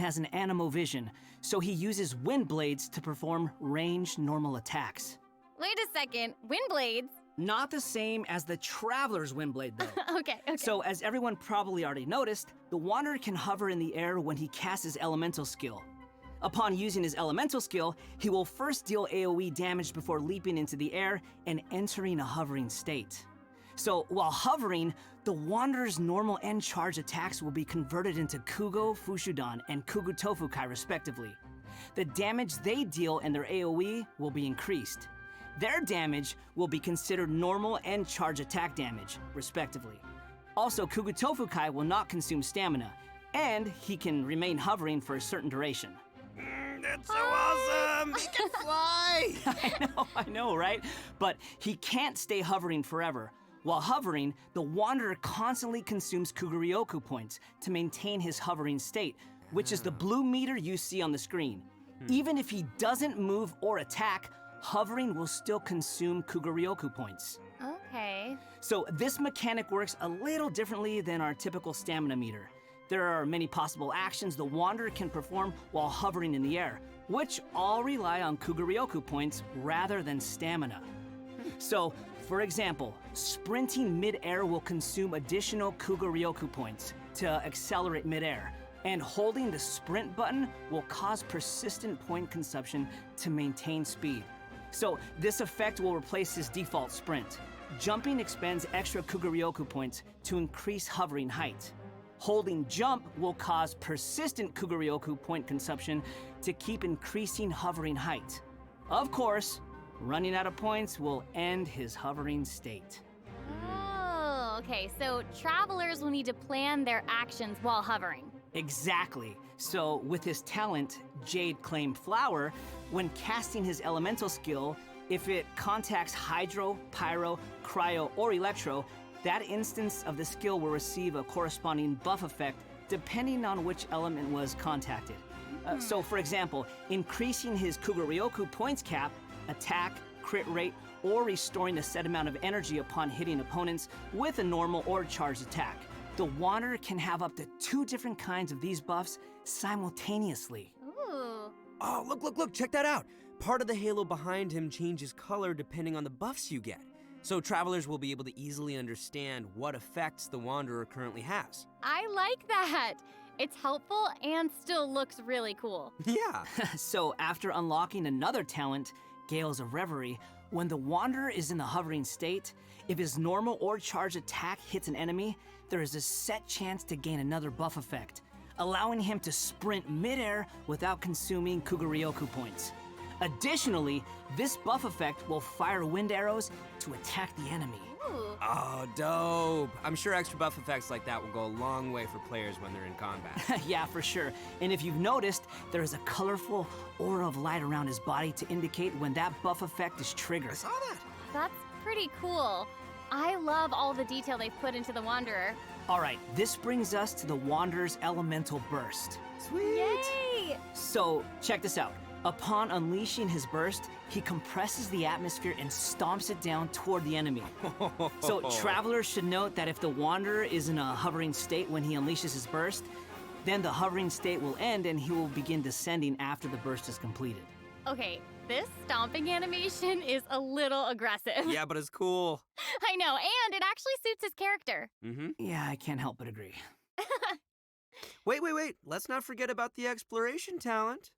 has an anemo vision, so he uses wind blades to perform ranged normal attacks. Wait a second, wind blades? Not the same as the Traveler's wind blade, though. Okay. So, as everyone probably already noticed, the Wanderer can hover in the air when he casts his elemental skill. Upon using his elemental skill, he will first deal AoE damage before leaping into the air and entering a hovering state. So, while hovering, the Wanderer's normal and charge attacks will be converted into Kugo Fushudan and Kugu Tofukai respectively. The damage they deal and their AoE will be increased. Their damage will be considered normal and charge attack damage, respectively. Also, Kugu Tofukai will not consume stamina, and he can remain hovering for a certain duration. That's so awesome! He can fly! I know, right? But he can't stay hovering forever. While hovering, the Wanderer constantly consumes Kuguryoku points to maintain his hovering state, which is the blue meter you see on the screen. Even if he doesn't move or attack, hovering will still consume Kuguryoku points. Okay. So this mechanic works a little differently than our typical stamina meter. There are many possible actions the Wanderer can perform while hovering in the air, which all rely on Kuguryoku points rather than stamina. So, for example, sprinting mid-air will consume additional Kuguryoku points to accelerate mid-air, and holding the sprint button will cause persistent point consumption to maintain speed. So this effect will replace his default sprint. Jumping expends extra Kuguryoku points to increase hovering height. Holding jump will cause persistent Kuguryoku point consumption to keep increasing hovering height. Of course, running out of points will end his hovering state. Oh, okay. So travelers will need to plan their actions while hovering. Exactly. So with his talent, Jade Claim Flower, when casting his elemental skill, if it contacts Hydro, Pyro, Cryo, or Electro, that instance of the skill will receive a corresponding buff effect depending on which element was contacted. So for example, increasing his Kuguryoku points cap, attack, crit rate, or restoring a set amount of energy upon hitting opponents with a normal or charged attack. The Wanderer can have up to 2 different kinds of these buffs simultaneously. Ooh. Oh, look, check that out. Part of the halo behind him changes color depending on the buffs you get. So travelers will be able to easily understand what effects the Wanderer currently has. I like that. It's helpful and still looks really cool. Yeah. So after unlocking another talent, Gales of Reverie, when the Wanderer is in the hovering state, if his normal or charged attack hits an enemy, there is a set chance to gain another buff effect, allowing him to sprint midair without consuming Kuguryoku points. Additionally, this buff effect will fire wind arrows to attack the enemy. Ooh. Oh, dope. I'm sure extra buff effects like that will go a long way for players when they're in combat. Yeah, for sure. And if you've noticed, there is a colorful aura of light around his body to indicate when that buff effect is triggered. I saw that. That's pretty cool. I love all the detail they've put into the Wanderer. All right, this brings us to the Wanderer's Elemental Burst. Sweet. Yay! So, check this out. Upon unleashing his burst, he compresses the atmosphere and stomps it down toward the enemy. So, travelers should note that if the Wanderer is in a hovering state when he unleashes his burst, then the hovering state will end and he will begin descending after the burst is completed. Okay, this stomping animation is a little aggressive. Yeah, but it's cool. I know, and it actually suits his character. Mm-hmm. Yeah, I can't help but agree. Wait. Let's not forget about the exploration talent.